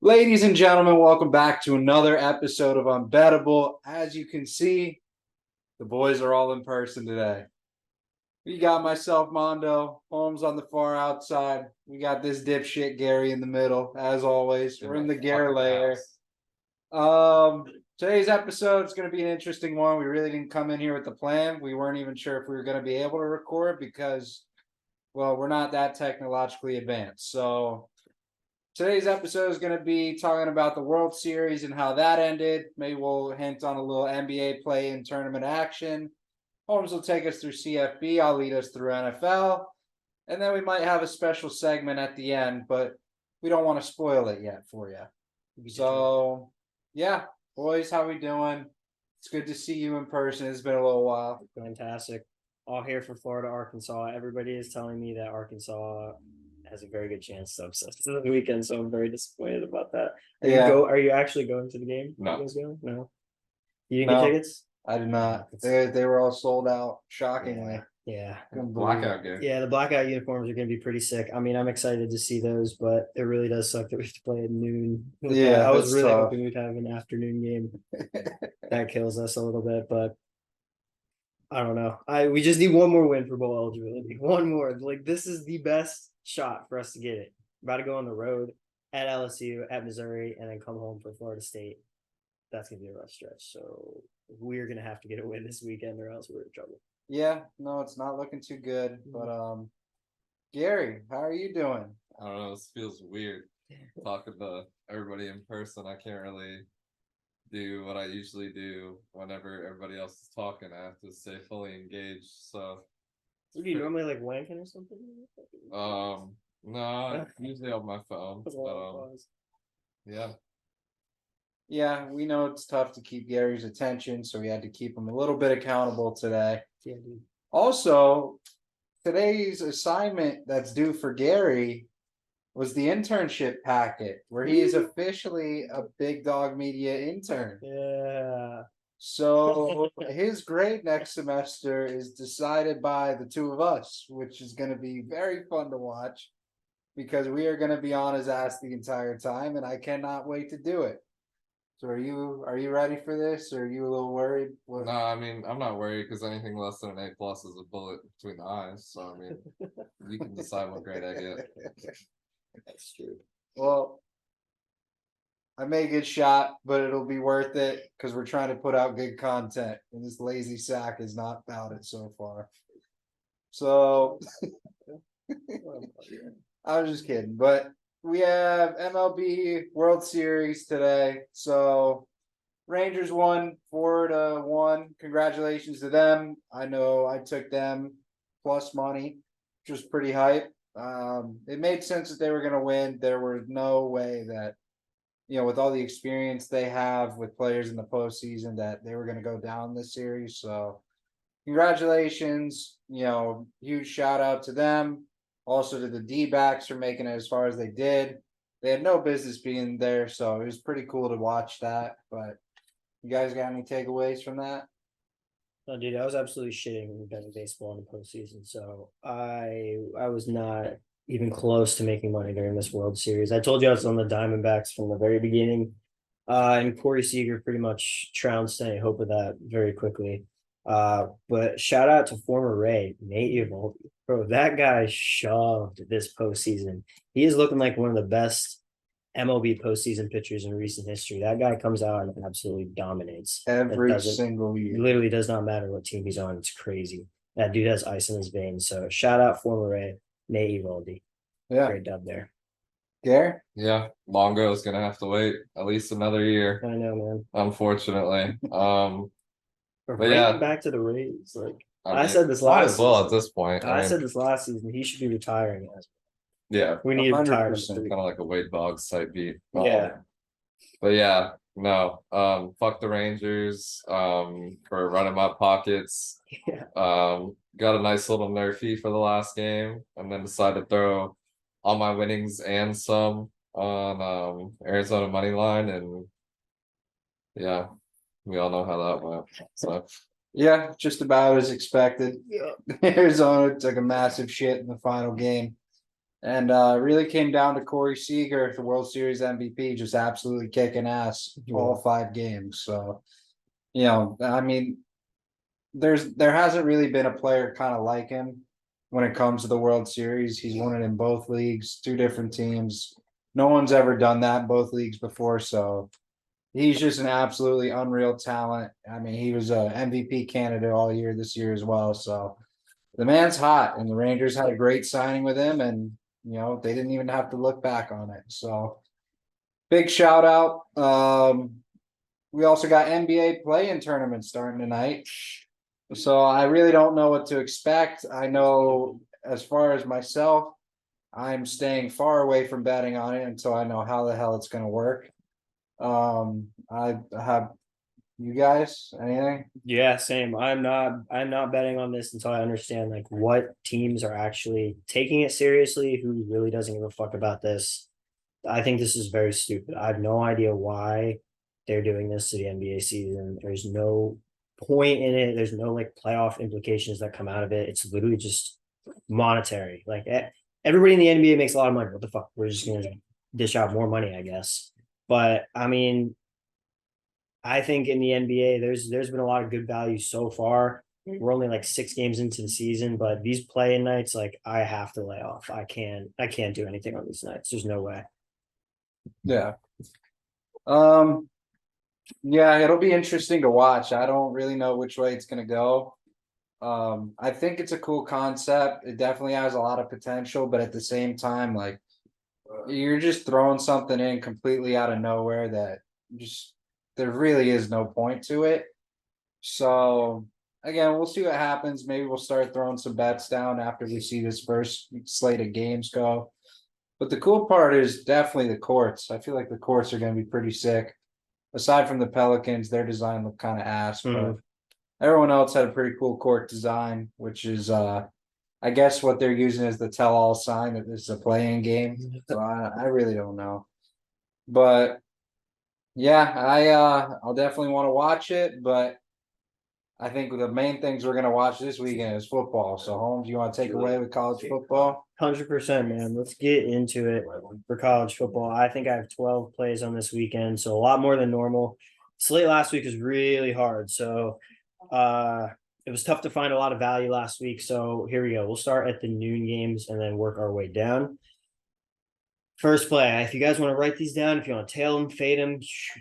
Ladies and gentlemen, welcome back to another episode of Unbettable. As you can see, the boys are all in person today. We got myself, Mondo, Holmes on the far outside. We got this dipshit Gary in the middle, as always. We're in the Gare layer. Today's episode is going to be an interesting one. We really didn't come in here with the plan. We weren't even sure if we were going to be able to record because, well, we're not that technologically advanced. So today's episode is going to be talking about the World Series and how that ended. Maybe we'll hint on a little NBA play and tournament action. Holmes will take us through CFB. I'll lead us through NFL. And then we might have a special segment at the end, but we don't want to spoil it yet for you. So, yeah, boys, how we doing? It's good to see you in person. It's been a little while. Fantastic. All here for Florida, Arkansas. Everybody is telling me that Arkansas has a very good chance to upset the weekend, so I'm very disappointed about that. Are you actually going to the game? No. No. You didn't get tickets? I did not. They were all sold out, shockingly. Yeah. Blackout game. Yeah, the blackout uniforms are going to be pretty sick. I mean, I'm excited to see those, but it really does suck that we have to play at noon. Yeah, I was really hoping we'd have an afternoon game. That kills us a little bit, but I don't know. We just need one more win for bowl eligibility. One more. Like, this is the best shot for us to get it. About to go on the road at LSU, at Missouri, and then come home for Florida State. That's gonna be a rough stretch. So we're gonna have to get a win this weekend, or else we're in trouble. Yeah, no, it's not looking too good. But Gary, how are you doing? I don't know. This feels weird talking to everybody in person. I can't really do what I usually do whenever everybody else is talking. I have to stay fully engaged. So, do you normally like wanking or something? No, usually on my phone. Yeah. Yeah, we know it's tough to keep Gary's attention, so we had to keep him a little bit accountable today. Yeah, dude. Also, today's assignment that's due for Gary was the internship packet, where he is officially a Big Dog Media intern. Yeah. So his grade next semester is decided by the two of us, which is going to be very fun to watch because we are going to be on his ass the entire time, and I cannot wait to do it. So are you ready for this, or are you a little worried? No, I mean, I'm not worried because anything less than an A+ is a bullet between the eyes. So I mean, you can decide what grade I get. That's true. Well, I may get shot, but it'll be worth it because we're trying to put out good content, and this lazy sack is not about it so far. So I was just kidding, but we have MLB World Series today. So Rangers won 4-1. Congratulations to them. I know I took them plus money, which was pretty hype. It made sense that they were going to win. There was no way that, with all the experience they have with players in the postseason, that they were going to go down this series. So congratulations, huge shout out to them. Also to the D-backs for making it as far as they did. They had no business being there, so it was pretty cool to watch that. But you guys got any takeaways from that? No, dude, I was absolutely shitting when betting baseball in the postseason. So I was not even close to making money during this World Series. I told you I was on the Diamondbacks from the very beginning. And Corey Seager pretty much trounced any hope of that very quickly. But shout out to former Ray, Nate Eovaldi. Bro, that guy shoved this postseason. He is looking like one of the best MLB postseason pitchers in recent history. That guy comes out and absolutely dominates. Every single year. Literally does not matter what team he's on. It's crazy. That dude has ice in his veins. So shout out former Ray, Nate Eovaldi. Yeah. Great dub there. Gary? Yeah, Longo is gonna have to wait at least another year. I know, man. Unfortunately. But yeah, back to the Rays. Like I said this might last as well season. at this point. I said this last season. He should be retiring. Yeah, we need to retire. Kind of like a Wade Boggs type beat. Yeah. But yeah, no. Fuck the Rangers. For running my pockets. Yeah. Got a nice little nerfy for the last game, and then decided to throw all my winnings and some on Arizona money line, and yeah, we all know how that went. So Yeah, just about as expected. Yeah. Arizona took a massive shit in the final game. And really came down to Corey Seager, the World Series MVP, just absolutely kicking ass all 5 games. So, I mean, there hasn't really been a player kind of like him when it comes to the World Series. He's won it in both leagues, 2 different teams. No one's ever done that in both leagues before. So he's just an absolutely unreal talent. I mean, he was a MVP candidate all year this year as well. So the man's hot, and the Rangers had a great signing with him, and they didn't even have to look back on it. So big shout out. We also got NBA play-in tournament starting tonight. So I really don't know what to expect. I know as far as myself, I'm staying far away from betting on it until I know how the hell it's going to work. I have you guys anything? Yeah, same. I'm not betting on this until I understand like what teams are actually taking it seriously, who really doesn't give a fuck about this. I think this is very stupid. I have no idea why they're doing this to the NBA season. There's no point in it. There's no like playoff implications that come out of it. It's literally just monetary. Like everybody in the NBA makes a lot of money. What the fuck? We're just gonna dish out more money, I guess. But I mean, I think in the NBA, there's been a lot of good value so far. We're only like 6 games into the season, but these play-in nights, like I have to lay off. I can't do anything on these nights. There's no way. Yeah. Yeah, it'll be interesting to watch. I don't really know which way it's gonna go. I think it's a cool concept. It definitely has a lot of potential, but at the same time, like you're just throwing something in completely out of nowhere that just there really is no point to it. So again, we'll see what happens. Maybe we'll start throwing some bets down after we see this first slate of games go. But the cool part is definitely the courts. I feel like the courts are going to be pretty sick. Aside from the Pelicans, their design looked kind of ass, but everyone else had a pretty cool court design, which is I guess what they're using is the tell-all sign that this is a playing game. So I really don't know. But yeah, I'll definitely want to watch it, but I think the main things we're gonna watch this weekend is football. So Holmes, you want to take away with college football? 100%, man. Let's get into it for college football. I think I have 12 plays on this weekend, so a lot more than normal. Slate last week was really hard, so it was tough to find a lot of value last week. So here we go. We'll start at the noon games and then work our way down. First play. If you guys want to write these down, if you want to tail them, fade them,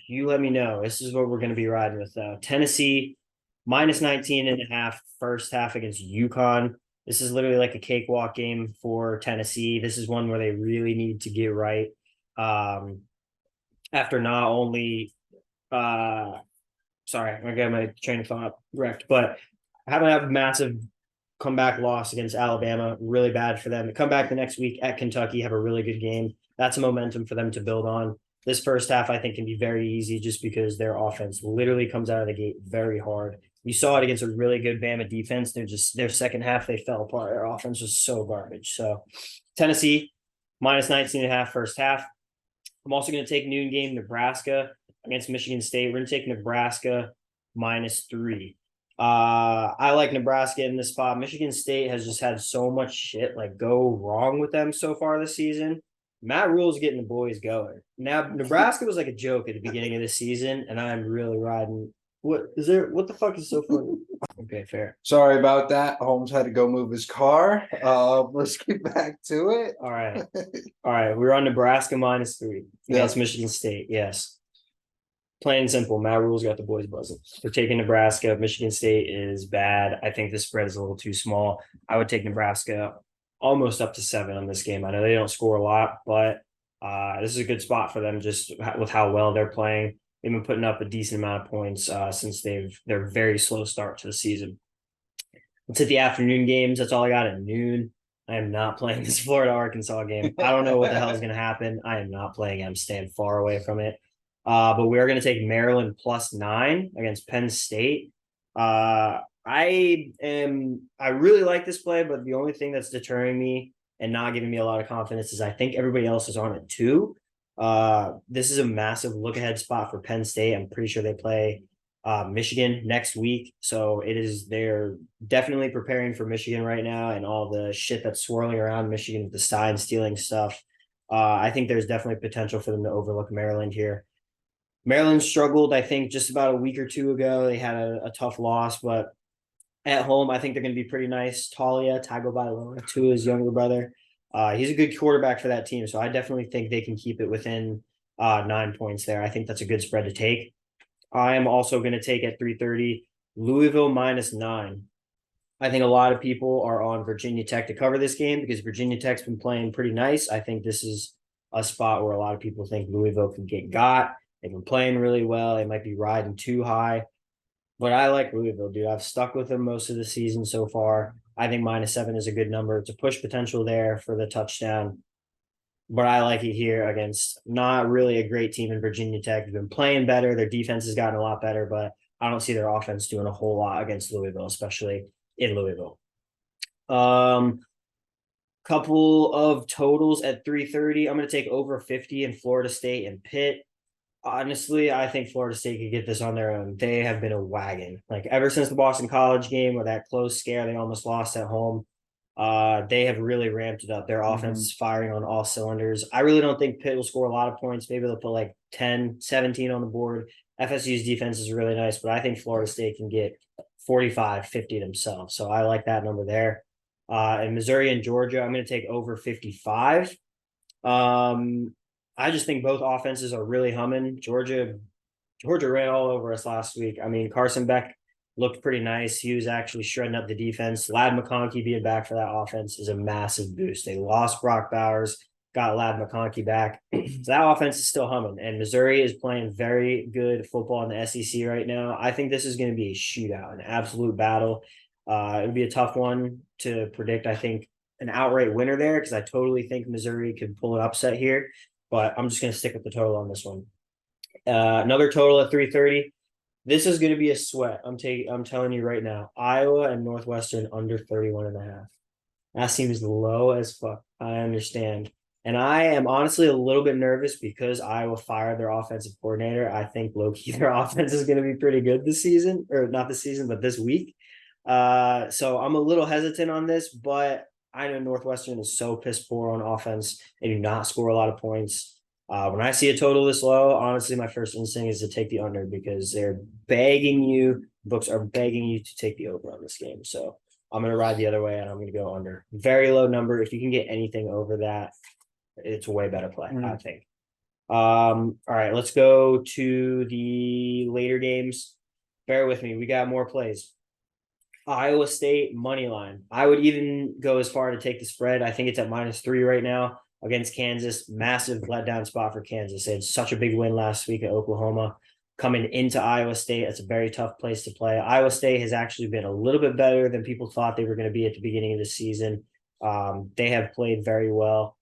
you let me know. This is what we're going to be riding with. Tennessee minus 19.5 first half against UConn. This is literally like a cakewalk game for Tennessee. This is one where they really need to get right. After not only sorry, I got my train of thought wrecked, but having a massive comeback loss against Alabama, really bad for them. To come back the next week at Kentucky, have a really good game. That's a momentum for them to build on. This first half, I think, can be very easy just because their offense literally comes out of the gate very hard. You saw it against a really good Bama defense. Their second half, they fell apart. Their offense was so garbage. So Tennessee, minus 19.5 first half. I'm also going to take noon game Nebraska against Michigan State. We're going to take Nebraska -3. I like Nebraska in this spot. Michigan State has just had so much shit like go wrong with them so far this season. Matt Rule's getting the boys going. Now Nebraska was like a joke at the beginning of the season, and I'm really riding. What the fuck is so funny? Okay, fair. Sorry about that. Holmes had to go move his car. Let's get back to it. All right. We're on Nebraska -3 against Michigan State. Yes. Plain and simple, Matt Rule's got the boys buzzing. They're taking Nebraska. Michigan State is bad. I think the spread is a little too small. I would take Nebraska almost up to 7 on this game. I know they don't score a lot, but this is a good spot for them just with how well they're playing. They've been putting up a decent amount of points since their very slow start to the season. Let's hit the afternoon games. That's all I got at noon. I am not playing this Florida-Arkansas game. I don't know what the hell is going to happen. I am not playing it. I'm staying far away from it. But we are going to take Maryland +9 against Penn State. I really like this play, but the only thing that's deterring me and not giving me a lot of confidence is I think everybody else is on it too. This is a massive look ahead spot for Penn State. I'm pretty sure they play Michigan next week. So they're definitely preparing for Michigan right now and all the shit that's swirling around Michigan with the sign stealing stuff. I think there's definitely potential for them to overlook Maryland here. Maryland struggled, I think, just about a week or two ago. They had a tough loss, but at home, I think they're going to be pretty nice. Talia Tagovailoa, to his younger brother. He's a good quarterback for that team, so I definitely think they can keep it within 9 points there. I think that's a good spread to take. I am also going to take at 3:30 Louisville -9. I think a lot of people are on Virginia Tech to cover this game because Virginia Tech's been playing pretty nice. I think this is a spot where a lot of people think Louisville can get got. They've been playing really well. They might be riding too high. But I like Louisville, dude. I've stuck with them most of the season so far. I think -7 is a good number. It's a push potential there for the touchdown. But I like it here against not really a great team in Virginia Tech. They've been playing better. Their defense has gotten a lot better, but I don't see their offense doing a whole lot against Louisville, especially in Louisville. Couple of totals at 3:30. I'm going to take over 50 in Florida State and Pitt. Honestly, I think Florida State could get this on their own. They have been a wagon. Like ever since the Boston College game or that close scare they almost lost at home, they have really ramped it up. Their offense is firing on all cylinders. I really don't think Pitt will score a lot of points. Maybe they'll put like 10, 17 on the board. FSU's defense is really nice, but I think Florida State can get 45, 50 themselves. So I like that number there. In Missouri and Georgia, I'm going to take over 55. I just think both offenses are really humming. Georgia ran all over us last week. I mean, Carson Beck looked pretty nice. He was actually shredding up the defense. Lad McConkey being back for that offense is a massive boost. They lost Brock Bowers, got Lad McConkey back. So that offense is still humming. And Missouri is playing very good football in the SEC right now. I think this is going to be a shootout, an absolute battle. It would be a tough one to predict. I think an outright winner there because I totally think Missouri could pull an upset here. But I'm just going to stick with the total on this one. Another total at 3:30. This is going to be a sweat. I'm telling you right now. Iowa and Northwestern under 31.5. That seems low as fuck. I understand. And I am honestly a little bit nervous because Iowa fired their offensive coordinator. I think low-key their offense is going to be pretty good this season, or not this season, but this week. So I'm a little hesitant on this, but I know Northwestern is so piss poor on offense. They do not score a lot of points. When I see a total this low, honestly, my first instinct is to take the under because books are begging you to take the over on this game. So I'm going to ride the other way and I'm going to go under. Very low number. If you can get anything over that, it's a way better play, I think. All right, let's go to the later games. Bear with me. We got more plays. Iowa State money line. I would even go as far to take the spread. I think it's at -3 right now against Kansas. Massive letdown spot for Kansas. They had such a big win last week at Oklahoma. Coming into Iowa State, that's a very tough place to play. Iowa State has actually been a little bit better than people thought they were going to be at the beginning of the season. They have played very well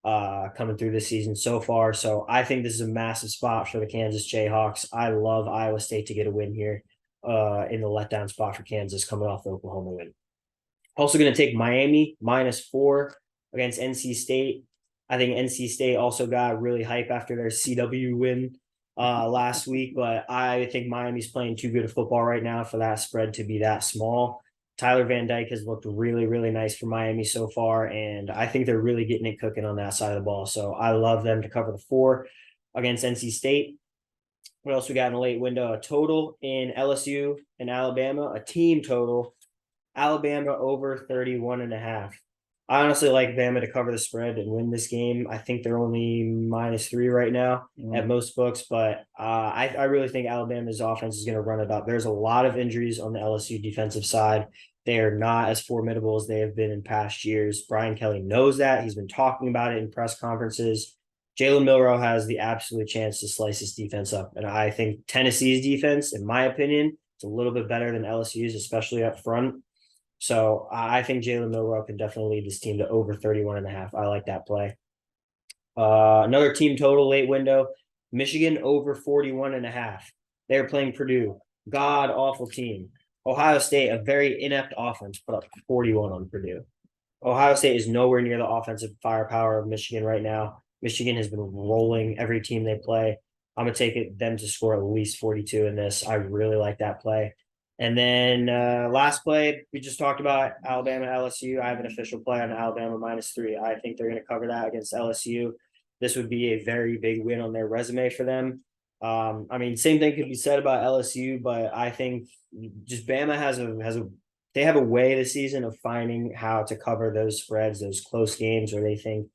coming through this season so far. So I think this is a massive spot for the Kansas Jayhawks. I love Iowa State to get a win here in the letdown spot for Kansas coming off the Oklahoma win. Also going to take Miami -4 against NC State. I think NC State also got really hype after their CW win last week, but I think Miami's playing too good of football right now for that spread to be that small. Tyler Van Dyke has looked really, really nice for Miami so far, and I think they're really getting it cooking on that side of the ball. So I love them to cover the 4 against NC State. What else we got in the late window? A total in LSU and Alabama, a team total. Alabama over 31.5. I honestly like Bama to cover the spread and win this game. I think they're only -3 right now at most books, but I really think Alabama's offense is going to run it up. There's a lot of injuries on the LSU defensive side. They are not as formidable as they have been in past years. Brian Kelly knows that. He's been talking about it in press conferences. Jalen Milroe has the absolute chance to slice his defense up. And I think Tennessee's defense, in my opinion, is a little bit better than LSU's, especially up front. So I think Jalen Milroe can definitely lead this team to over 31.5. I like that play. Another team total late window, Michigan over 41.5. They're playing Purdue. God awful team. Ohio State, a very inept offense, put up 41 on Purdue. Ohio State is nowhere near the offensive firepower of Michigan right now. Michigan has been rolling every team they play. I'm gonna take them to score at least 42 in this. I really like that play. And then last play we just talked about Alabama LSU. I have an official play on Alabama -3. I think they're going to cover that against LSU. This would be a very big win on their resume for them. I mean, same thing could be said about LSU, but I think just Bama has a they have a way this season of finding how to cover those spreads, those close games where they think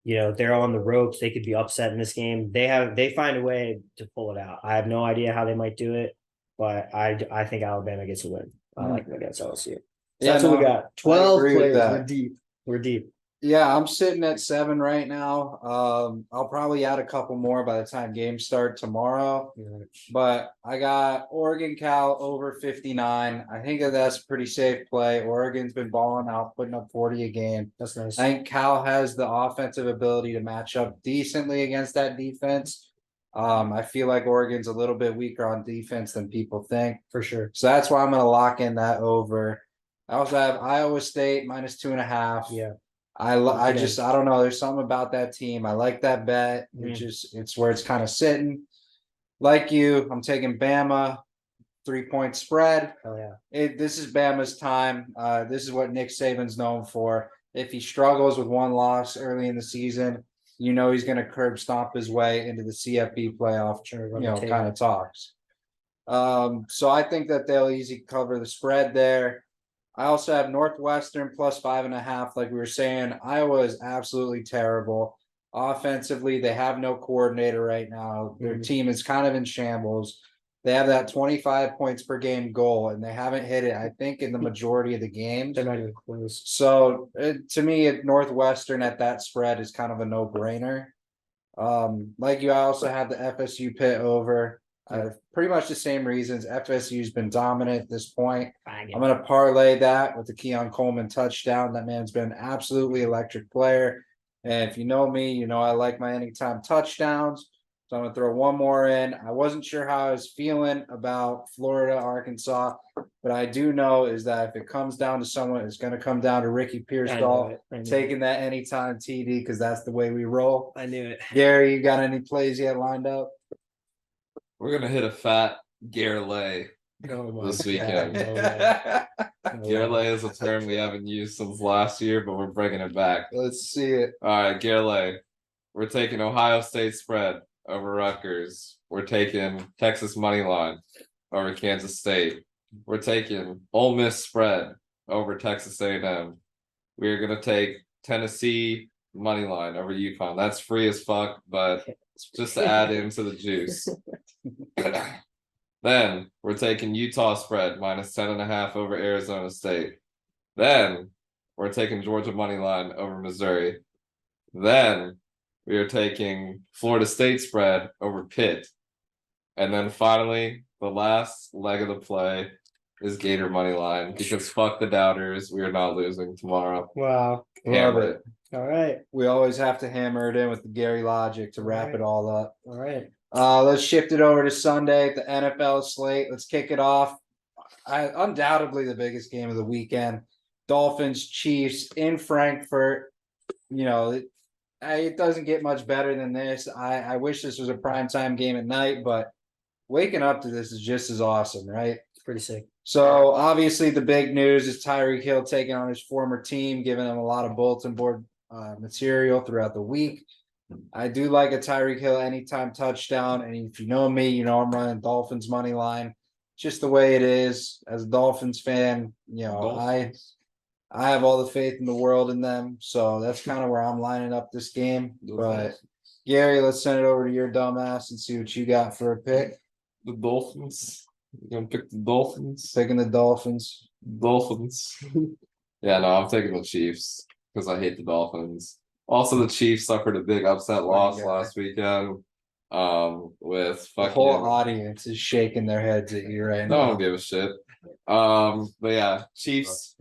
they're on the ropes. They could be upset in this game. They find a way to pull it out. I have no idea how they might do it, but I think Alabama gets a win. I like them against LSU. So Yeah, that's what we no, got. 12 agree with players. that. We're deep. We're deep. Yeah, I'm sitting at 7 right now. I'll probably add a couple more by the time games start tomorrow. But I got Oregon Cal over 59. I think that's a pretty safe play. Oregon's been balling out, putting up 40 a game. That's nice. I think Cal has the offensive ability to match up decently against that defense. I feel like Oregon's a little bit weaker on defense than people think. For sure. So that's why I'm going to lock in that over. I also have Iowa State -2.5. Yeah. I don't know. There's something about that team. I like that bet. It's where it's kind of sitting. Like you, I'm taking Bama, 3-point spread. Oh yeah. This is Bama's time. This is what Nick Saban's known for. If he struggles with one loss early in the season, he's going to curb stomp his way into the CFP playoff. Kind of talks. So I think that they'll easily cover the spread there. I also have Northwestern +5.5. Like we were saying, Iowa is absolutely terrible. Offensively, they have no coordinator right now. Their team is kind of in shambles. They have that 25 points per game goal, and they haven't hit it, I think, in the majority of the games. They're not even close. So to me, Northwestern at that spread is kind of a no-brainer. Like you, I also have the FSU pit over. Pretty much the same reasons. FSU's been dominant at this point. I'm going to parlay that with the Keon Coleman touchdown. That man's been an absolutely electric player. And if you know me, I like my anytime touchdowns. So I'm going to throw one more in. I wasn't sure how I was feeling about Florida, Arkansas, but I do know is that if it comes down to someone, it's going to come down to Ricky Pearsall taking that anytime TD because that's the way we roll. I knew it. Gary, you got any plays yet lined up? We're gonna hit a fat Gerlay this weekend. Gerlay is a term we haven't used since last year, but we're bringing it back. Let's see it. All right, Gerlay. We're taking Ohio State spread over Rutgers. We're taking Texas money line over Kansas State. We're taking Ole Miss spread over Texas A&M. We're gonna take Tennessee money line over UConn. That's free as fuck, but just to add into the juice. Then we're taking Utah spread -10.5 over Arizona State. Then we're taking Georgia money line over Missouri. Then we are taking Florida State spread over Pitt. And then finally, the last leg of the play is Gator money line because fuck the doubters. We are not losing tomorrow. Wow. Hammer it. All right. We always have to hammer it in with the Gary logic to wrap it all up. All right. Let's shift it over to Sunday, the NFL slate. Let's kick it off. Undoubtedly the biggest game of the weekend. Dolphins, Chiefs in Frankfurt. It doesn't get much better than this. I wish this was a primetime game at night, but waking up to this is just as awesome, right? It's pretty sick. So obviously the big news is Tyreek Hill taking on his former team, giving him a lot of bulletin board material throughout the week. I do like a Tyreek Hill anytime touchdown. And if you know me, I'm running Dolphins money line. Just the way it is. As a Dolphins fan, I have all the faith in the world in them. So that's kind of where I'm lining up this game. But Gary, let's send it over to your dumbass and see what you got for a pick. The Dolphins. You're gonna pick the Dolphins? Picking the Dolphins. Dolphins. Yeah, no, I'm taking the Chiefs because I hate the Dolphins. Also, the Chiefs suffered a big upset loss last weekend. With the whole audience is shaking their heads at you right now. I don't give a shit. But yeah, Chiefs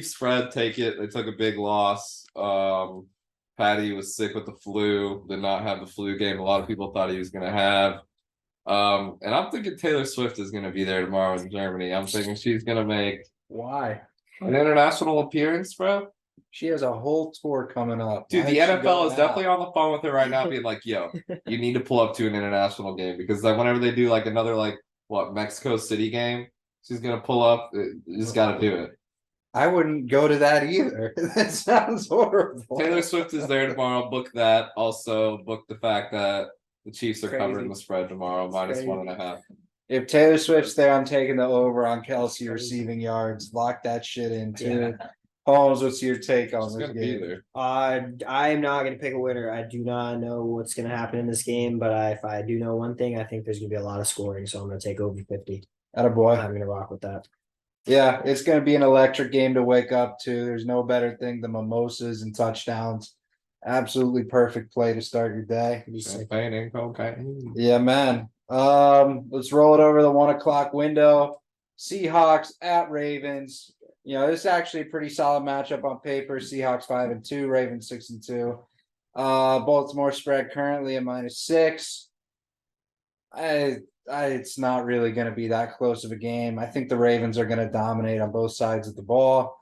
spread, take it. They took a big loss. Patty was sick with the flu, did not have the flu game. A lot of people thought he was gonna have. And I'm thinking Taylor Swift is gonna be there tomorrow in Germany. I'm thinking she's gonna make Why? an international appearance, bro. She has a whole tour coming up. Dude, Why the is she NFL going is definitely on the phone with her right now, being like, "Yo, you need to pull up to an international game because like whenever they do like another like what Mexico City game, she's gonna pull up. You just got to do it." I wouldn't go to that either. That sounds horrible. Taylor Swift is there tomorrow. Book that. Also book the fact that the Chiefs are Crazy. covering the spread tomorrow, minus Crazy. 1.5. If Taylor Swift's there, I'm taking the over on Kelsey receiving yards. Lock that shit in too. Holmes, what's your take on She's this gonna be game? there. I am not going to pick a winner. I do not know what's going to happen in this game, but if I do know one thing, I think there's going to be a lot of scoring. So I'm going to take over 50. Attaboy. I'm going to rock with that. Yeah, it's going to be an electric game to wake up to. There's no better thing than mimosas and touchdowns. Absolutely perfect play to start your day. Champagne and cocaine. Yeah, man. Let's roll it over the 1 o'clock window. Seahawks at Ravens. This is actually a pretty solid matchup on paper. Seahawks 5-2, Ravens 6-2. Baltimore spread currently at -6. It's not really going to be that close of a game. I think the Ravens are going to dominate on both sides of the ball.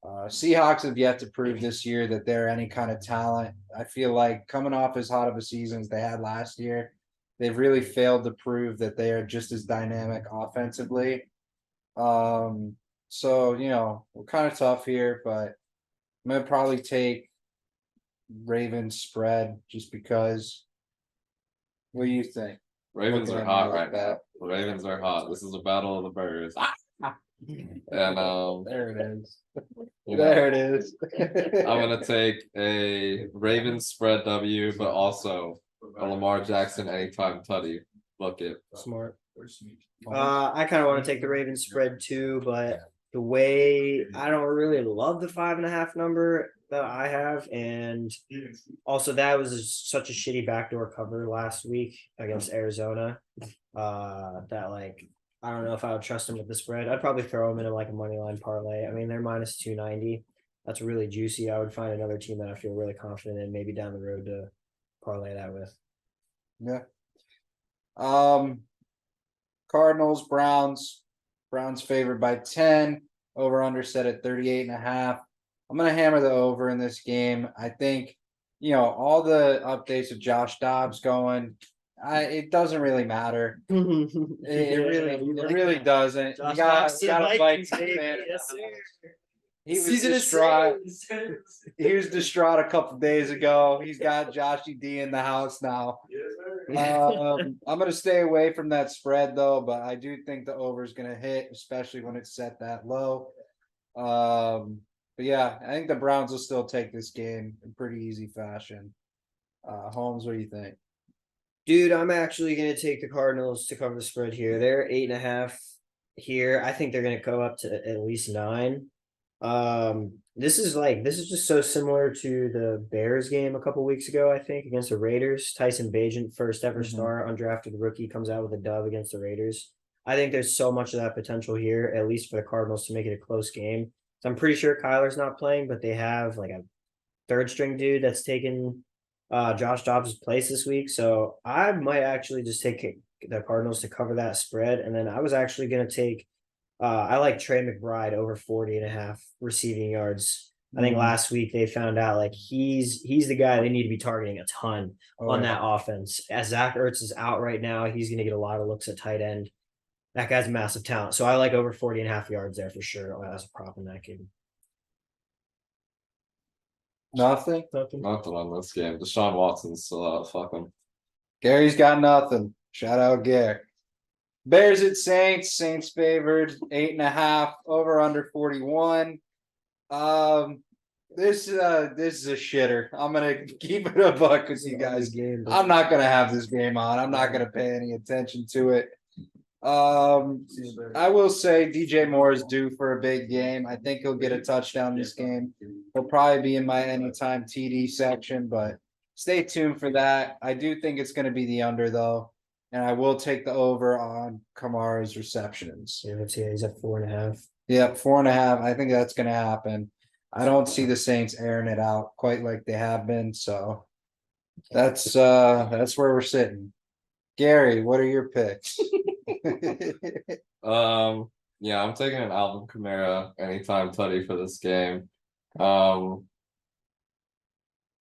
Seahawks have yet to prove this year that they're any kind of talent. I feel like coming off as hot of a season as they had last year, they've really failed to prove that they are just as dynamic offensively. So, we're kind of tough here, but I'm going to probably take Ravens spread just because. What do you think? Ravens Looking are at me hot like right that. now. The Ravens are hot. This is a battle of the birds. And There it is. you There know, it is. I'm gonna take a Ravens spread W, but also a Lamar Jackson anytime tutty. Look it. Smart. I kind of want to take the Ravens spread too, but the way I don't really love the 5.5 number that I have, and also that was such a shitty backdoor cover last week against Arizona. That like I don't know if I would trust them with the spread. I'd probably throw them in like a money line parlay. I mean, they're minus 290. That's really juicy. I would find another team that I feel really confident in, maybe down the road to parlay that with. Yeah. Cardinals, Browns. Browns favored by 10. Over under set at 38.5. I'm gonna hammer the over in this game. I think, all the updates of Josh Dobbs going. It doesn't really matter. It really doesn't. Josh you got Dobbs to the a Vikings, Vikings baby. fan. Yes, sir. He was Season is distraught. saved. He was distraught a couple days ago. He's got Joshy D in the house now. I'm gonna stay away from that spread though, but I do think the over is gonna hit, especially when it's set that low. But yeah, I think the Browns will still take this game in pretty easy fashion. Holmes, what do you think? Dude, I'm actually gonna take the Cardinals to cover the spread here. They're 8.5 here. I think they're gonna go up to at least 9. This is just so similar to the Bears game a couple weeks ago, I think, against the Raiders. Tyson Bagent, first ever star, undrafted rookie, comes out with a dub against the Raiders. I think there's so much of that potential here, at least for the Cardinals to make it a close game. So I'm pretty sure Kyler's not playing, but they have like a third string dude that's taken Josh Dobbs' place this week. So I might actually just take the Cardinals to cover that spread. And then I was actually going to take I like Trey McBride over 40.5 receiving yards. I think last week they found out like he's the guy they need to be targeting a ton on that offense. As Zach Ertz is out right now, he's going to get a lot of looks at tight end. That guy's a massive talent. So I like over 40.5 yards there for sure as a prop in that game. Nothing. Nothing on this game. Deshaun Watson's still out. Fuck him. Gary's got nothing. Shout out Gary. Bears at Saints. Saints favored 8.5. Over under 41. This is a shitter. I'm gonna keep it a buck with you guys. I'm not gonna have this game on. I'm not gonna pay any attention to it. I will say DJ Moore is due for a big game. I think he'll get a touchdown this game. He'll probably be in my anytime TD section, but stay tuned for that. I do think it's going to be the under though, and I will take the over on Kamara's receptions. Yeah, let's see. He's at 4.5. Yep, 4.5. I think that's going to happen. I don't see the Saints airing it out quite like they have been, so that's where we're sitting. Gary, what are your picks? Yeah, I'm taking an Alvin Kamara anytime tutty for this game. Um,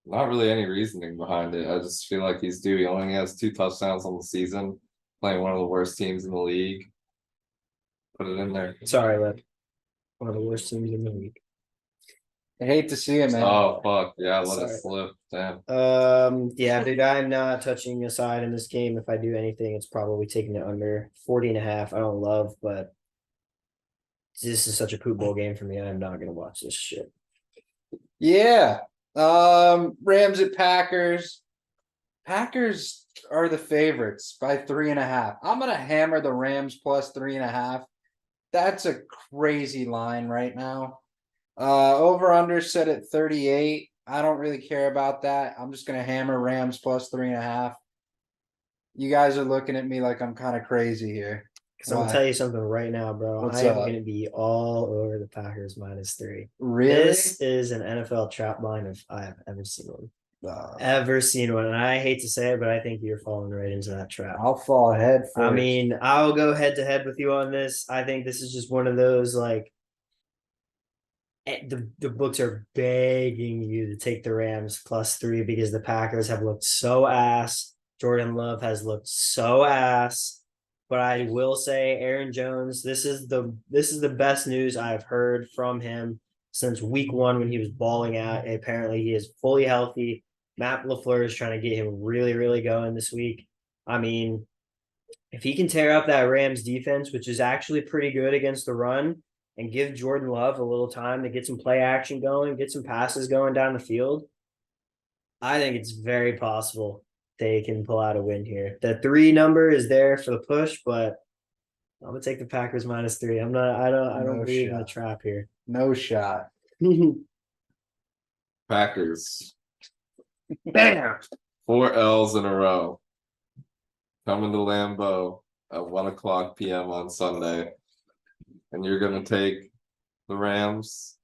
not really any reasoning behind it. I just feel like he's due. He only has 2 touchdowns on the season, playing one of the worst teams in the league. Put it in there. Sorry, but one of the worst teams in the league. I hate to see it, man. Oh fuck yeah, let it Sorry. slip. Damn. Yeah, dude, I'm not touching a side in this game. If I do anything, it's probably taking it under 40.5. I don't love, but this is such a poop bowl game for me. I'm not gonna watch this shit. Yeah. Rams at Packers. Packers are the favorites by 3.5. I'm gonna hammer the Rams plus 3.5. That's a crazy line right now. Over under set at 38. I don't really care about that. I'm just gonna hammer Rams plus 3.5. You guys are looking at me like I'm kind of crazy here. Because I'm gonna tell you something right now, bro. What's I am up? gonna be all over the Packers -3. Really? This is an NFL trap line if I have ever seen one. Ever seen one. And I hate to say it, but I think you're falling right into that trap. I'll fall head first. I mean, I'll go head to head with you on this. I think this is just one of those like the books are begging you to take the Rams +3 because the Packers have looked so ass. Jordan Love has looked so ass. But I will say, Aaron Jones, this is the best news I've heard from him since week 1 when he was balling out. Apparently, he is fully healthy. Matt LaFleur is trying to get him really, really going this week. I mean, if he can tear up that Rams defense, which is actually pretty good against the run, and give Jordan Love a little time to get some play action going, get some passes going down the field, I think it's very possible they can pull out a win here. The 3 number is there for the push, but I'm gonna take the Packers -3. I don't believe in the trap here. No shot. Packers. Bam. 4 L's in a row. Coming to Lambeau at 1 p.m. on Sunday. And you're gonna take the Rams.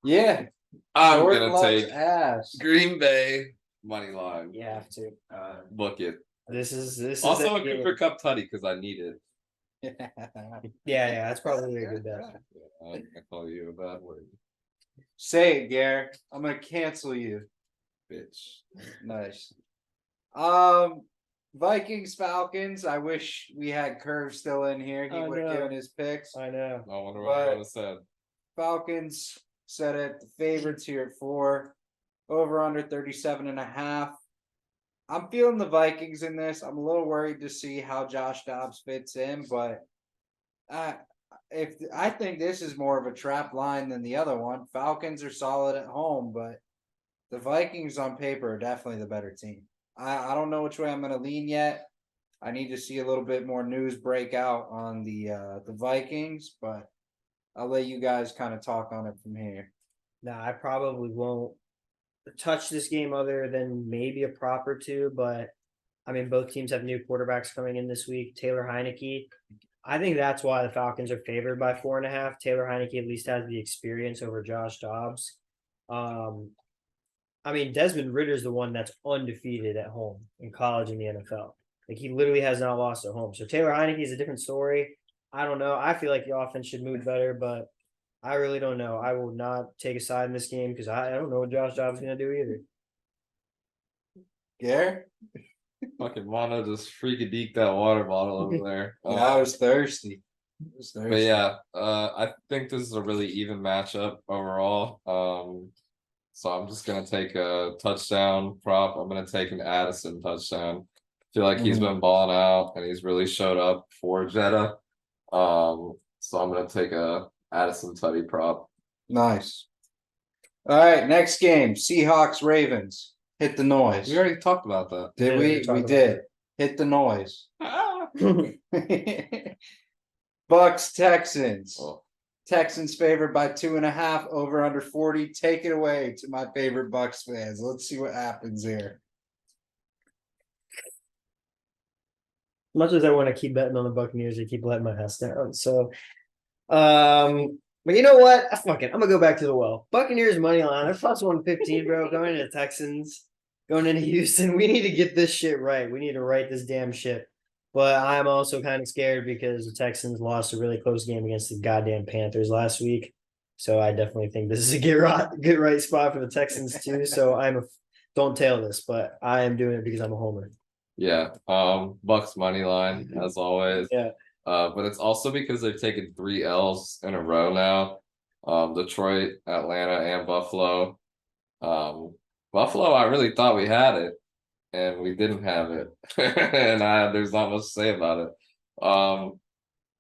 Yeah. I'm Jordan gonna Love's take ass. Green Bay money line. You have to. Book it. This is Also a Cooper Cup tutty because I need it. Yeah, that's probably a good bet. I call you a bad word, Say it, Gare. I'm gonna cancel you. bitch. Nice. Vikings, Falcons. I wish we had Curve still in here. He I would have know. given his picks. I know. I wonder what I would have said. Falcons set it the favorites here at 4. Over under 37.5. I'm feeling the Vikings in this. I'm a little worried to see how Josh Dobbs fits in, but if I think this is more of a trap line than the other one. Falcons are solid at home, but the Vikings on paper are definitely the better team. I don't know which way I'm going to lean yet. I need to see a little bit more news break out on the Vikings, but I'll let you guys kind of talk on it from here. No, I probably won't touch this game other than maybe a prop or two, but I mean, both teams have new quarterbacks coming in this week. Taylor Heineke. I think that's why the Falcons are favored by 4.5. Taylor Heineke at least has the experience over Josh Dobbs. I mean, Desmond Ritter's the one that's undefeated at home in college in the NFL. Like he literally has not lost at home. So Taylor Heineke is a different story. I don't know. I feel like the offense should move better, but I really don't know. I will not take a side in this game because I don't know what Josh Dobbs is going to do either. Gare? Fucking Mondo just freaking that water bottle over there. Yeah, I was thirsty. But yeah, I think this is a really even matchup overall. So I'm just gonna take a touchdown prop. I'm gonna take an Addison touchdown. Feel like he's been balling out and he's really showed up for Jetta. So I'm gonna take a Addison tutty prop. Nice. All right, next game. Seahawks, Ravens. Hit the noise. We already talked about that. Did we? We did. Hit the noise. Bucks, Texans. Oh. Texans favored by 2.5, over under 40. Take it away to my favorite Bucks fans. Let's see what happens here. Much as I want to keep betting on the Buccaneers, I keep letting my house down. So, but you know what? Fuck it. I'm gonna go back to the well. Buccaneers money line. They're +115, bro. Going into Texans, going into Houston. We need to get this shit right. We need to right this damn shit. But I'm also kind of scared because the Texans lost a really close game against the goddamn Panthers last week. So I definitely think this is a get right spot for the Texans too. So don't tail this, but I am doing it because I'm a homer. Yeah. Bucks money line as always. Yeah. But it's also because they've taken 3 L's in a row now. Detroit, Atlanta, and Buffalo. Buffalo, I really thought we had it, and we didn't have it. And there's not much to say about it.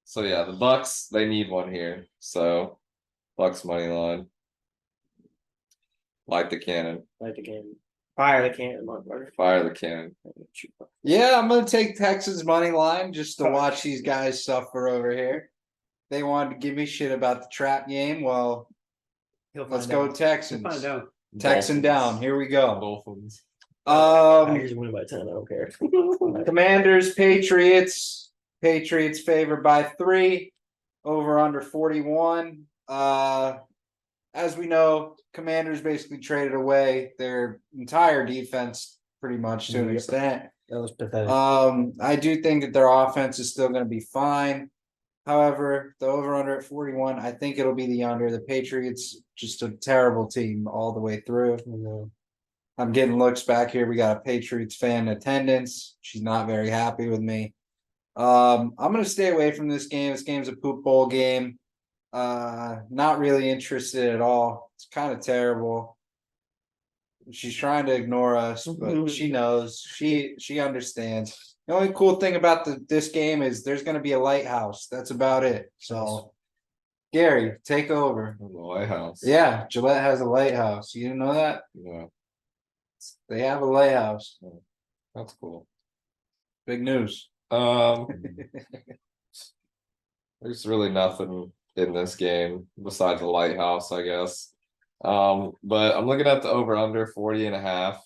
So yeah, the Bucks, they need one here. So Bucks money line. Light the cannon. Like the game. Fire the cannon, motherfucker. Fire the cannon. Yeah, I'm gonna take Texans money line just to watch these guys suffer over here. They wanted to give me shit about the trap game. Well, let's go Texans. Find out. Texan down. Here we go. Dolphins. Tigers win by 10. I don't care. Commanders, Patriots. Patriots favored by 3. Over under 41. As we know, Commanders basically traded away their entire defense pretty much to an Yep. extent. That was pathetic. I do think that their offense is still going to be fine. However, the over under at 41, I think it'll be the under. The Patriots, just a terrible team all the way through. I'm getting looks back here. We got a Patriots fan in attendance. She's not very happy with me. I'm going to stay away from this game. This game's a poop bowl game. Not really interested at all. It's kind of terrible. She's trying to ignore us, but she knows. She understands. The only cool thing about this game is there's going to be a lighthouse. That's about it. So, Gary, take over. The lighthouse. Yeah, Gillette has a lighthouse. You didn't know that? Yeah, They have a lighthouse. that's cool. Big news. There's really nothing in this game besides the lighthouse, I guess. But I'm looking at the over under 40.5.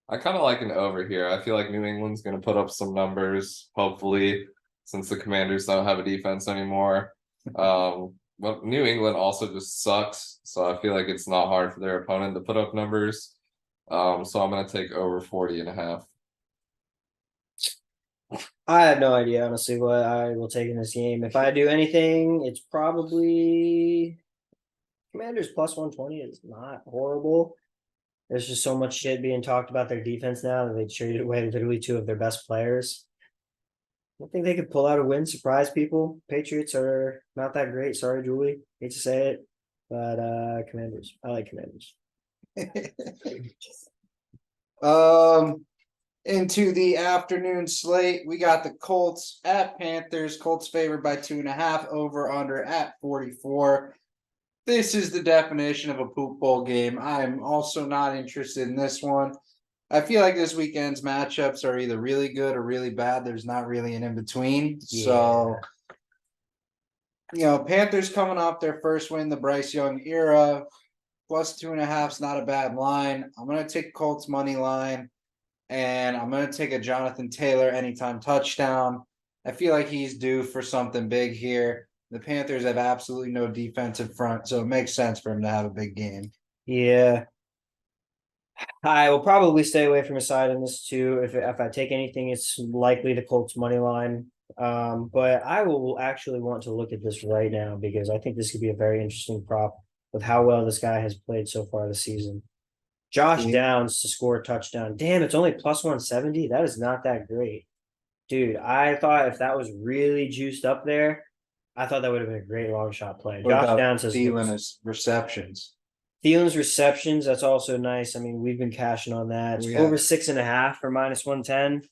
I kind of like an over here. I feel like New England's going to put up some numbers, hopefully, since the Commanders don't have a defense anymore. But New England also just sucks, so I feel like it's not hard for their opponent to put up numbers. So I'm going to take over 40.5. I have no idea, honestly, what I will take in this game. If I do anything, it's probably Commanders plus 120 is not horrible. There's just so much shit being talked about their defense now that they traded away literally 2 of their best players. I think they could pull out a win, surprise people. Patriots are not that great. Sorry, Julie. Hate to say it. But Commanders. I like Commanders. Into the afternoon slate, we got the Colts at Panthers. Colts favored by 2.5, over under at 44. This is the definition of a poop bowl game. I'm also not interested in this one. I feel like this weekend's matchups are either really good or really bad. There's not really an in-between. Yeah. So, Panthers coming off their first win, the Bryce Young era. Plus 2.5 is not a bad line. I'm going to take Colts money line. And I'm going to take a Jonathan Taylor anytime touchdown. I feel like he's due for something big here. The Panthers have absolutely no defensive front, so it makes sense for him to have a big game. Yeah. I will probably stay away from a side on this too. If I take anything, it's likely the Colts money line. But I will actually want to look at this right now because I think this could be a very interesting prop with how well this guy has played so far this season. Josh Downs to score a touchdown. Damn, it's only plus 170. That is not that great. Dude, I thought if that was really juiced up there, I thought that would have been a great long shot play. Josh Downs has Thielen's receptions. Thielen's receptions, that's also nice. I mean, we've been cashing on that. It's over 6.5 for minus 110.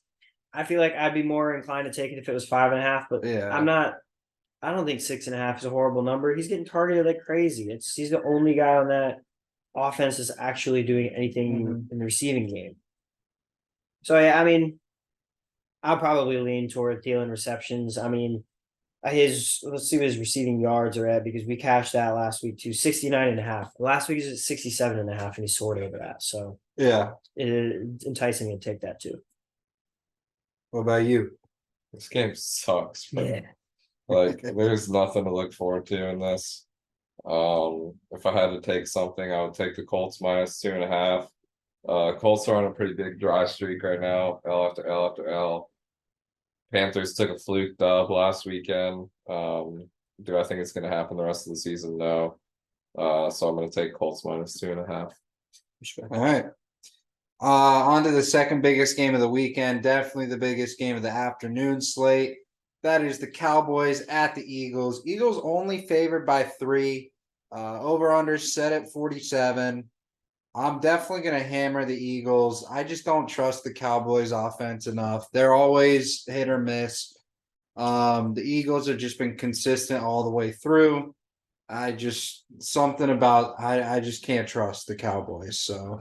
I feel like I'd be more inclined to take it if it was 5.5, but Yeah. I don't think 6.5 is a horrible number. He's getting targeted like crazy. He's the only guy on that offense is actually doing anything in the receiving game. So yeah, I mean, I'll probably lean toward Thielen receptions. I mean, let's see what his receiving yards are at because we cashed that last week too, 69.5. Last week is at 67.5 and he soared over that. So yeah, it's enticing me to take that too. What about you? This game sucks, man. Yeah. Like, there's nothing to look forward to in this. If I had to take something, I would take the Colts minus 2.5. Colts are on a pretty big dry streak right now, L after L after L. Panthers took a fluke dub last weekend. Do I think it's going to happen the rest of the season? No. So I'm gonna take Colts -2.5. All right. On to the second biggest game of the weekend, definitely the biggest game of the afternoon slate. That is the Cowboys at the Eagles. Eagles only favored by 3. Over under set at 47. I'm definitely going to hammer the Eagles. I just don't trust the Cowboys offense enough. They're always hit or miss. The Eagles have just been consistent all the way through. I just can't trust the Cowboys. So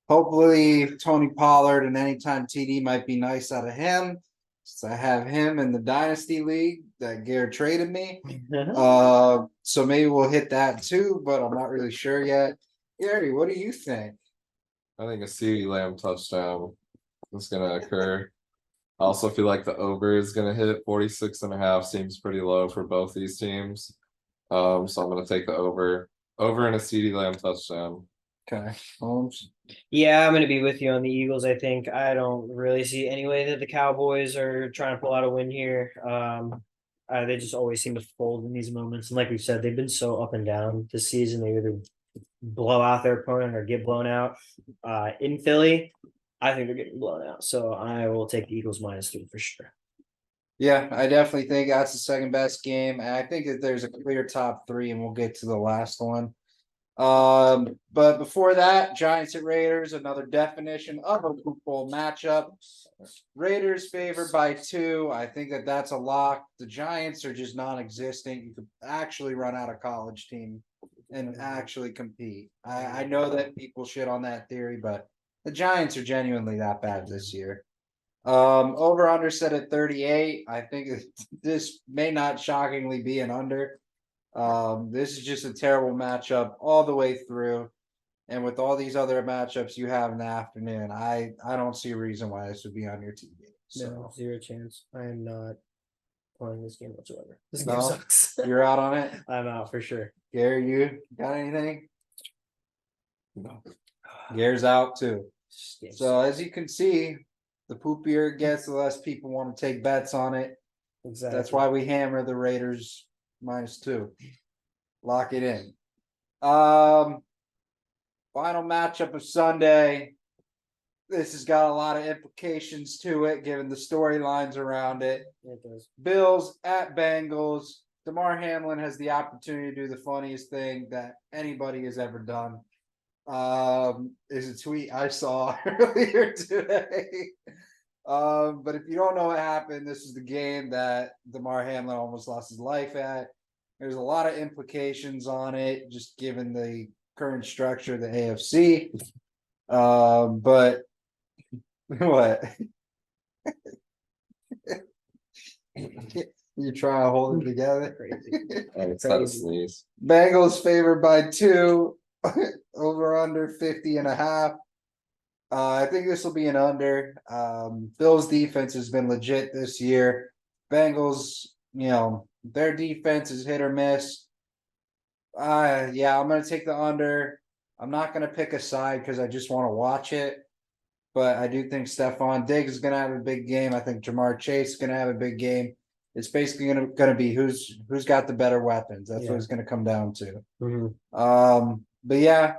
hopefully Tony Pollard and anytime TD might be nice out of him. Since I have him in the Dynasty League that Garrett traded me. So maybe we'll hit that too, but I'm not really sure yet. Gary, what do you think? I think a CeeDee Lamb touchdown is gonna occur. I also feel like the over is gonna hit 46.5. Seems pretty low for both these teams. So I'm gonna take the over and a CeeDee Lamb touchdown. Okay, Holmes. Yeah, I'm going to be with you on the Eagles. I think I don't really see any way that the Cowboys are trying to pull out a win here. They just always seem to fold in these moments, and like we said, they've been so up and down this season. They either blow out their opponent or get blown out. In Philly, I think they're getting blown out, so I will take the Eagles -3 for sure. Yeah, I definitely think that's the second best game. And I think that there's a clear top 3, and we'll get to the last one. But before that, Giants at Raiders, another definition of a Super Bowl matchup. Raiders favored by 2. I think that that's a lock. The Giants are just non-existent. You could actually run out a college team and actually compete. I know that people shit on that theory, but the Giants are genuinely that bad this year. Over under set at 38. I think this may not shockingly be an under. This is just a terrible matchup all the way through. And with all these other matchups you have in the afternoon, I don't see a reason why this would be on your TV. So No, 0 chance. I am not playing this game whatsoever. This game No? sucks. you're out on it. I'm out for sure. Gary, you got anything? No. Gary's out too. This game So sucks. as you can see, the poopier it gets, the less people want to take bets on it. Exactly. That's why we hammer the Raiders -2. Lock it in. Final matchup of Sunday. This has got a lot of implications to it, given the storylines around it. It does. Bills at Bengals. DeMar Hamlin has the opportunity to do the funniest thing that anybody has ever done. Is a tweet I saw earlier today. But if you don't know what happened, this is the game that DeMar Hamlin almost lost his life at. There's a lot of implications on it, just given the current structure of the AFC. But what? You try to hold it together. Crazy. I just had a sneeze. Bengals favored by 2. Over under 50.5. I think this will be an under. Bills defense has been legit this year. Bengals, their defense is hit or miss. Yeah, I'm gonna take the under. I'm not gonna pick a side because I just want to watch it. But I do think Stephon Diggs is gonna have a big game. I think Jamar Chase is gonna have a big game. It's basically gonna be who's got the better weapons. That's what it's gonna come down to. Mm-hmm. But yeah,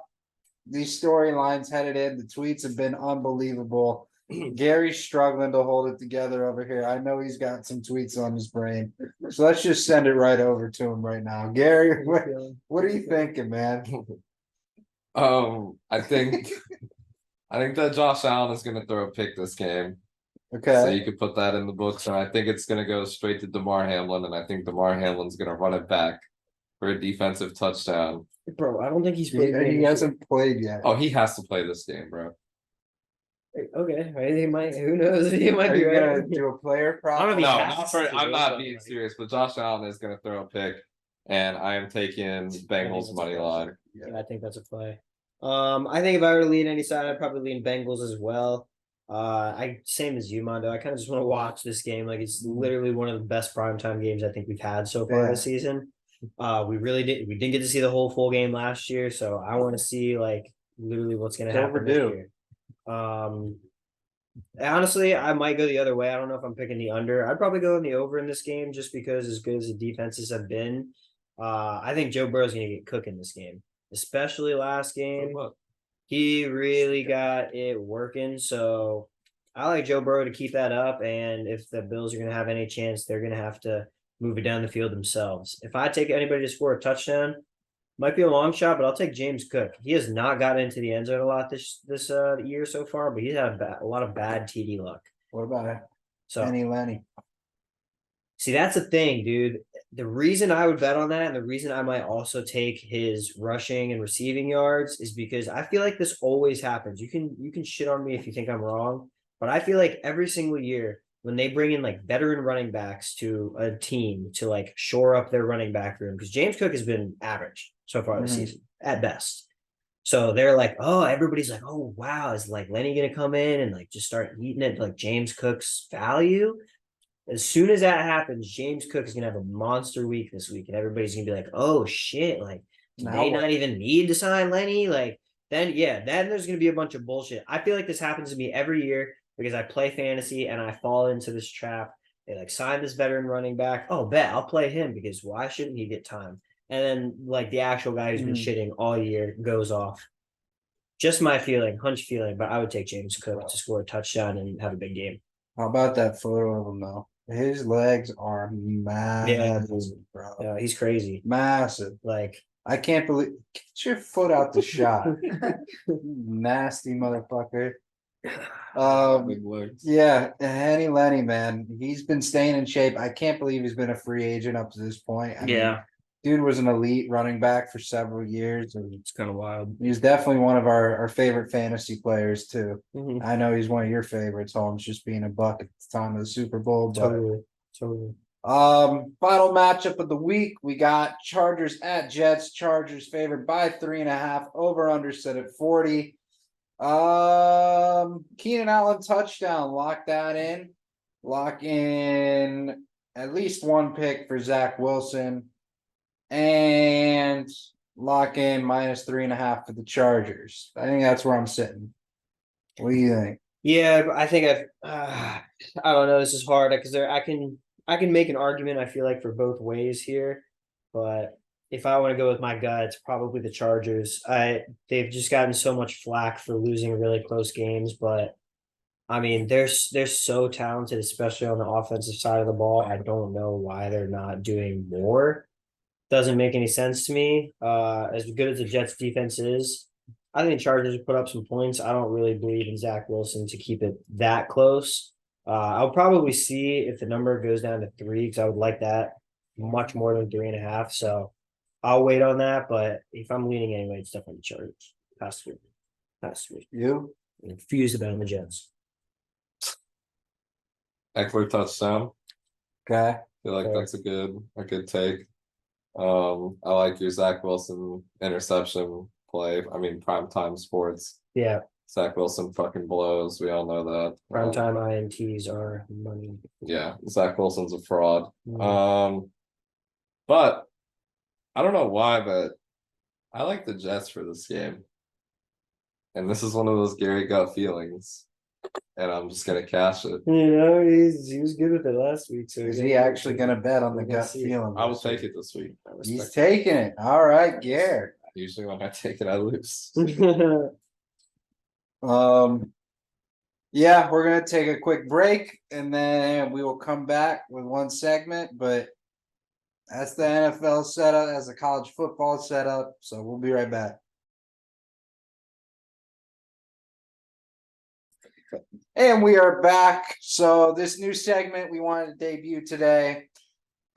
these storylines headed in. The tweets have been unbelievable. Gary's struggling to hold it together over here. I know he's got some tweets on his brain. So let's just send it right over to him right now. Gary, what are you thinking, man? I think that Josh Allen is gonna throw a pick this game. Okay. So you could put that in the books, and I think it's gonna go straight to DeMar Hamlin, and I think DeMar Hamlin's gonna run it back for a defensive touchdown. Bro, I don't think he's played. He hasn't played yet. Oh, he has to play this game, bro. Okay, right? He might. Who knows? He might Are be you right. gonna do a player prop? I don't know if he No, has not for. to, I'm not but, being like- serious, but Josh Allen is gonna throw a pick, and I am taking Bengals money line. Yeah, I think that's a play. I think if I were to lean any side, I'd probably lean Bengals as well. I same as you, Mondo. I kind of just want to watch this game. Like it's literally one of the best primetime games I think we've had so far this season. We didn't get to see the whole full game last year, so I want to see like literally what's gonna happen this year. Honestly, I might go the other way. I don't know if I'm picking the under. I'd probably go in the over in this game just because as good as the defenses have been. I think Joe Burrow's gonna get cooked in this game. especially last game. He really got it working. So I like Joe Burrow to keep that up. And if the Bills are going to have any chance, they're going to have to move it down the field themselves. If I take anybody to score a touchdown, might be a long shot, but I'll take James Cook. He has not gotten into the end zone a lot this year so far, but he's had a lot of bad TD luck. What about So Lenny? see, that's the thing, dude. The reason I would bet on that, and the reason I might also take his rushing and receiving yards, is because I feel like this always happens. You can shit on me if you think I'm wrong, but I feel like every single year when they bring in like veteran running backs to a team to like shore up their running back room, because James Cook has been average so far this season at best. So they're like, oh, everybody's like, oh wow, is like Lenny gonna come in and like just start eating it like James Cook's value? As soon as that happens, James Cook is gonna have a monster week this week, and everybody's gonna be like, "Oh shit! Like, do they not even need to sign Lenny?" Like, then there's gonna be a bunch of bullshit. I feel like this happens to me every year because I play fantasy and I fall into this trap. They like sign this veteran running back. Oh, bet I'll play him because why shouldn't he get time? And then like the actual guy who's been shitting all year goes off. Just my hunch feeling, but I would take James Cook to score a touchdown and have a big game. How about that photo of him though? His legs are massive, bro. Yeah, he's crazy. Massive. Like, I can't believe. Get your foot out the shot. Nasty motherfucker. Big legs. Yeah, Henny Lenny, man. He's been staying in shape. I can't believe he's been a free agent up to this point. I mean, dude was an elite running back for several years, and it's kind of wild. he's definitely one of our favorite fantasy players too. Mhm. I know he's one of your favorites, Holmes, just being a buck at the time of the Super Bowl. But Totally. final matchup of the week, we got Chargers at Jets. Chargers favored by 3.5, over under set at 40. Keenan Allen touchdown, lock that in. Lock in at least one pick for Zach Wilson. And lock in -3.5 for the Chargers. I think that's where I'm sitting. What do you think? Yeah, I think I don't know. This is hard because I can make an argument. I feel like for both ways here, but if I want to go with my gut, it's probably the Chargers. They've just gotten so much flack for losing really close games, but I mean they're so talented, especially on the offensive side of the ball. I don't know why they're not doing more. Doesn't make any sense to me. As good as the Jets defense is, I think Chargers put up some points. I don't really believe in Zach Wilson to keep it that close. I'll probably see if the number goes down to 3 because I would like that much more than 3.5. So I'll wait on that. But if I'm leaning anyway, it's definitely the Chargers. Has to be. You? I'm confused about the Jets. Eckler touchdown. Okay. I feel like that's a good take. I like your Zach Wilson interception play. I mean, primetime sports. Yeah. Zach Wilson fucking blows. We all know that. Primetime INTs are money. Yeah, Zach Wilson's a fraud. Mm. But I don't know why, but I like the Jets for this game. And this is one of those Gary gut feelings. And I'm just gonna cash it. You know, he was good with it last week. So Is he actually going to bet on the We're gonna gut see. feeling? I will take it this week. He's taking it. All right, Garrett. Usually when I take it, I lose. Yeah, we're gonna take a quick break and then we will come back with one segment, but that's the NFL setup, as the college football setup. So we'll be right back. And we are back. So this new segment we wanted to debut today.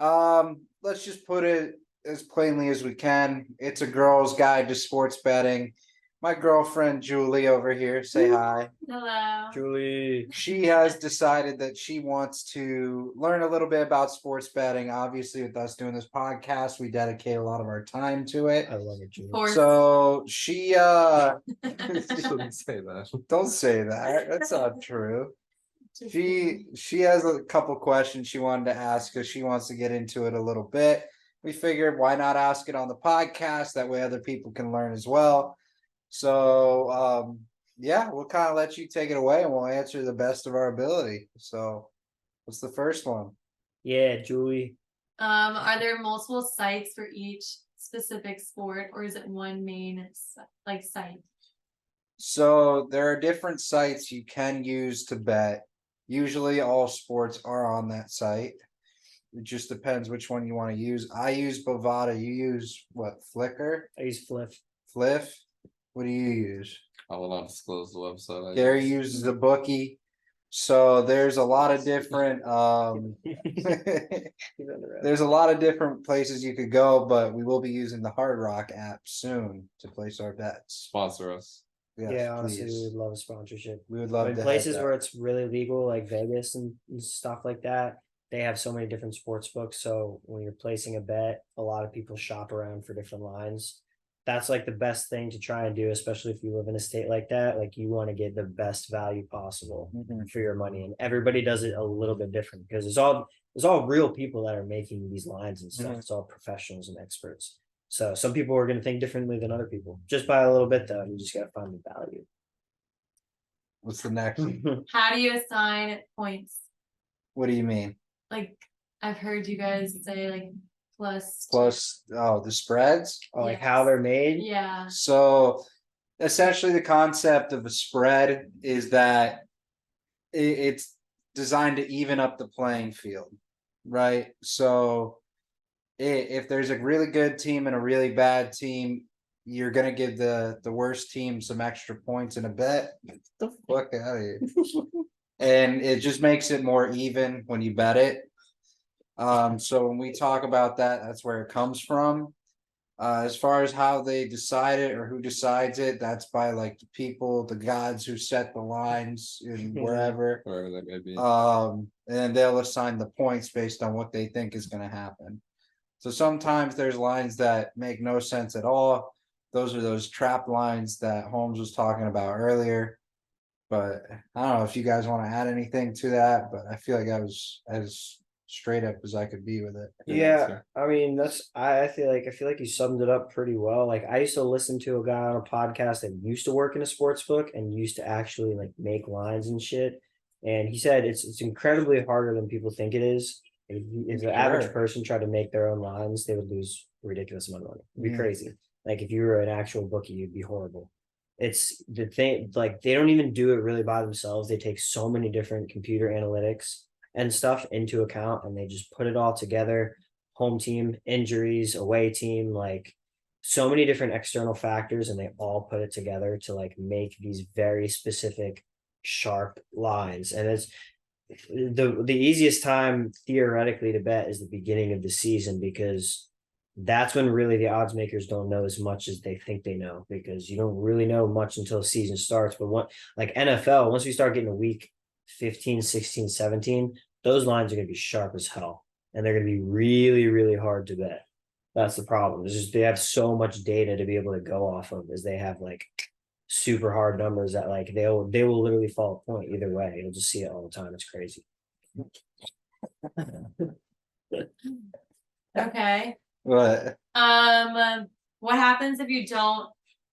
Let's just put it as plainly as we can. It's a girl's guide to sports betting. My girlfriend Julie over here, say hi. Hello. Julie. She has decided that she wants to learn a little bit about sports betting. Obviously, with us doing this podcast, we dedicate a lot of our time to it. I love it, Julie. So she Shouldn't say that. don't say that. That's not true. She has a couple questions she wanted to ask because she wants to get into it a little bit. We figured why not ask it on the podcast? That way other people can learn as well. So yeah, we'll kind of let you take it away and we'll answer the best of our ability. So what's the first one? Yeah, Julie. Are there multiple sites for each specific sport, or is it one main like site? So there are different sites you can use to bet. Usually all sports are on that site. It just depends which one you want to use. I use Bovada. You use what? Flickr? I use Fliff. Fliff? What do you use? I will not disclose the website. Gary uses a bookie. So there's a lot of different there's a lot of different places you could go, but we will be using the Hard Rock app soon to place our bets. Sponsor us. Yes, Yeah, honestly, we please. would love a sponsorship. We would But love in to places have where that. it's really legal, like Vegas and stuff like that, they have so many different sports books. So when you're placing a bet, a lot of people shop around for different lines. That's like the best thing to try and do, especially if you live in a state like that. Like you want to get the best value possible Mhm. for your money, and everybody does it a little bit different because it's all real people that are making these lines and stuff. Mhm. It's all professionals and experts. So some people are going to think differently than other people. Just by a little bit, though, you just got to find the value. What's the next? How do you assign points? What do you mean? Like, I've heard you guys say like plus. Plus, oh, the spreads? Or like how they're made. Yeah. So essentially the concept of a spread is that it's designed to even up the playing field, right? So if there's a really good team and a really bad team, you're gonna give the worst team some extra points in a bet. Get the fuck out of here. And it just makes it more even when you bet it. So when we talk about that, that's where it comes from. As far as how they decide it or who decides it, that's by like the people, the gods who set the lines and wherever. Wherever that may be. And they'll assign the points based on what they think is gonna happen. So sometimes there's lines that make no sense at all. Those are those trap lines that Holmes was talking about earlier. But I don't know if you guys want to add anything to that, but I feel like I was as straight up as I could be with it. Yeah, I mean I feel like you summed it up pretty well. Like I used to listen to a guy on a podcast that used to work in a sports book and used to actually like make lines and shit. And he said it's incredibly harder than people think it is. If the average Sure. person tried to make their own lines, they would lose a ridiculous amount of money. It'd be Mhm. crazy. Like if you were an actual bookie, you'd be horrible. It's the thing, like they don't even do it really by themselves. They take so many different computer analytics and stuff into account and they just put it all together. Home team, injuries, away team, like so many different external factors, and they all put it together to like make these very specific sharp lines. And it's the easiest time theoretically to bet is the beginning of the season, because that's when really the odds makers don't know as much as they think they know, because you don't really know much until the season starts. But what, like NFL, once we start getting to week 15, 16, 17, those lines are going to be sharp as hell, and they're going to be really, really hard to bet. That's the problem. It's just they have so much data to be able to go off of, as they have like super hard numbers that like they will literally fall a point either way. You'll just see it all the time. It's crazy. Okay. But What happens if you don't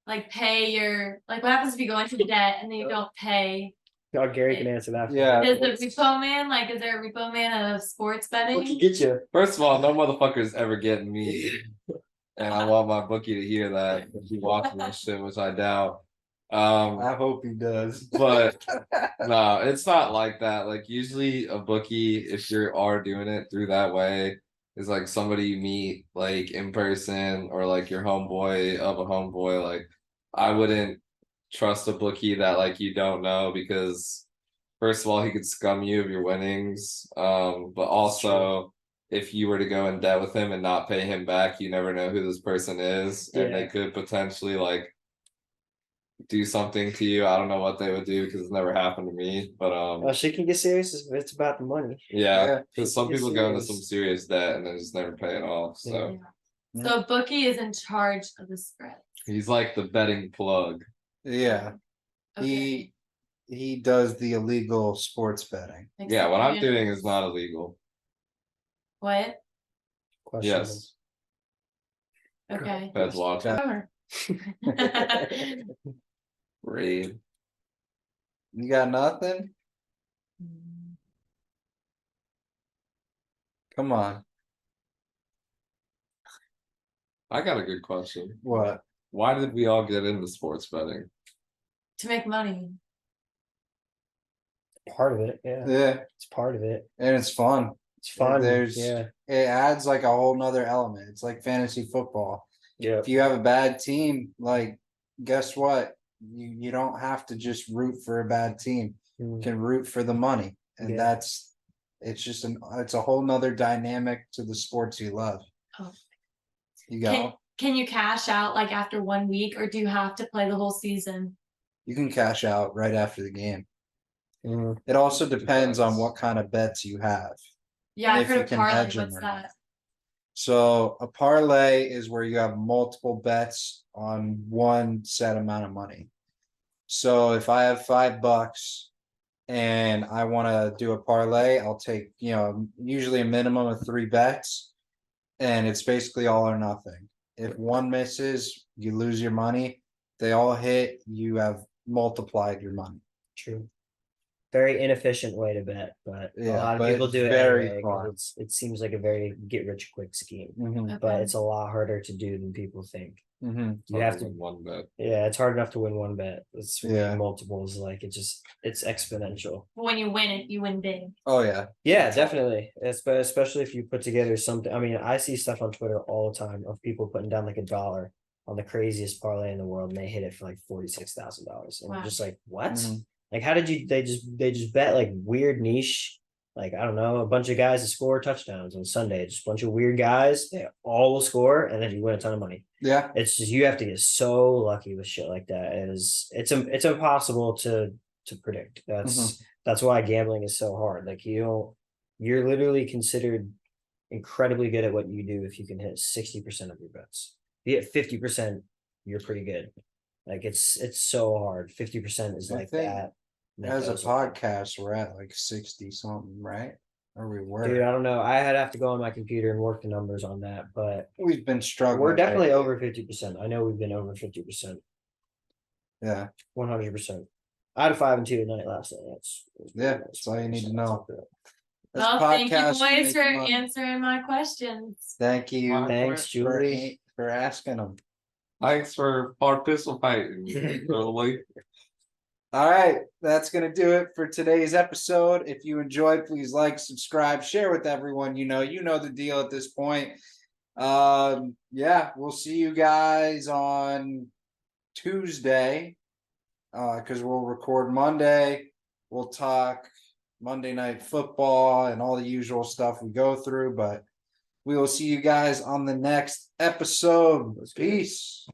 like pay your like? What happens if you go into debt and then you don't pay? Oh, Gary can answer that. Yeah. Is the repo man like? Is there a repo man of sports betting? Get you. First of all, no motherfuckers ever getting me. And I want my bookie to hear that if he watching this shit, which I doubt. I hope he does. But no, it's not like that. Like usually a bookie, if you are doing it through that way, is like somebody you meet like in person or like your homeboy of a homeboy. Like I wouldn't trust a bookie that like you don't know, because first of all, he could scum you of your winnings. But also if you were to go in debt with him and not pay him back, you never know who this person is, and they Yeah. could potentially like do something to you. I don't know what they would do because it's never happened to me. But Well, she can get serious if it's about the money. yeah, Yeah. because some It's people go into some serious. serious debt and then just never pay it off. So So a bookie is in charge of the spread. he's like the betting plug. Yeah. Okay. He does the illegal sports betting. Yeah, what I'm Except- doing is not illegal. What? Questionable. Yes, Okay. Feds watch it. Bummer. Raid. You got nothing? Come on. I got a good question. What? Why did we all get into sports betting? To make money. Part of it, yeah. Yeah, It's part of it. and it's fun. It's fun. There's Yeah. it adds like a whole nother element. It's like fantasy football. Yeah. If you have a bad team, like guess what? You don't have to just root for a bad team. You can root for the money. And Yeah. it's a whole nother dynamic to the sports you love. Oh. You got Can you cash out like after 1 week, or do you have to play the whole season? you can cash out right after the game. Mm. It also depends on Depends. what kind of bets you have. Yeah, And I've if heard you of can parlay. hedge 'em What's or not. that? So a parlay is where you have multiple bets on one set amount of money. So if I have $5 and I want to do a parlay, I'll take, usually a minimum of 3 bets. And it's basically all or nothing. If one misses, you lose your money. They all hit, you have multiplied your money. True. Very inefficient way to bet, but a Yeah, lot of but people it's do it very anyway, fun. 'cause it seems like a very get rich quick scheme, Mhm, but Okay. it's a lot harder to do than people think. mhm. You have to, win one bet. yeah, it's hard enough to win one bet. It's Yeah. multiples, like it's exponential. When you win it, you win big. Oh yeah. Yeah, definitely. Especially if you put together something. I mean, I see stuff on Twitter all the time of people putting down like $1 on the craziest parlay in the world, and they hit it for like $46,000. And Wow. I'm just like, what? Mhm. Like, how did you? They just bet like weird niche, like I don't know, a bunch of guys to score touchdowns on Sunday. Just a bunch of weird guys. They all will score, and then you win a ton of money. Yeah. It's just you have to get so lucky with shit like that. It's impossible to predict. That's why gambling is so hard. Like you're literally considered incredibly good at what you do if you can hit 60% of your bets. If you hit 50%, you're pretty good. Like it's so hard. 50% is I like think that. As a Mentos, like- podcast, we're at like 60 something, right? Or we were. Dude, I don't know. I'd have to go on my computer and work the numbers on that, but We've been struggling. we're definitely lately. over 50%. I know we've been over 50%, Yeah. 100%. I had a 5 and 2 tonight last night. That's all you need to know. This Well, thank you podcast will boys make for money. answering my questions. Thank you. Thanks, Julie. for asking them. Thanks for participating, Julie. All right, that's gonna do it for today's episode. If you enjoyed, please like, subscribe, share with everyone. You know the deal at this point. Yeah, we'll see you guys on Tuesday. Because we'll record Monday. We'll talk Monday Night Football and all the usual stuff we go through. But we will see you guys on the next episode. Peace.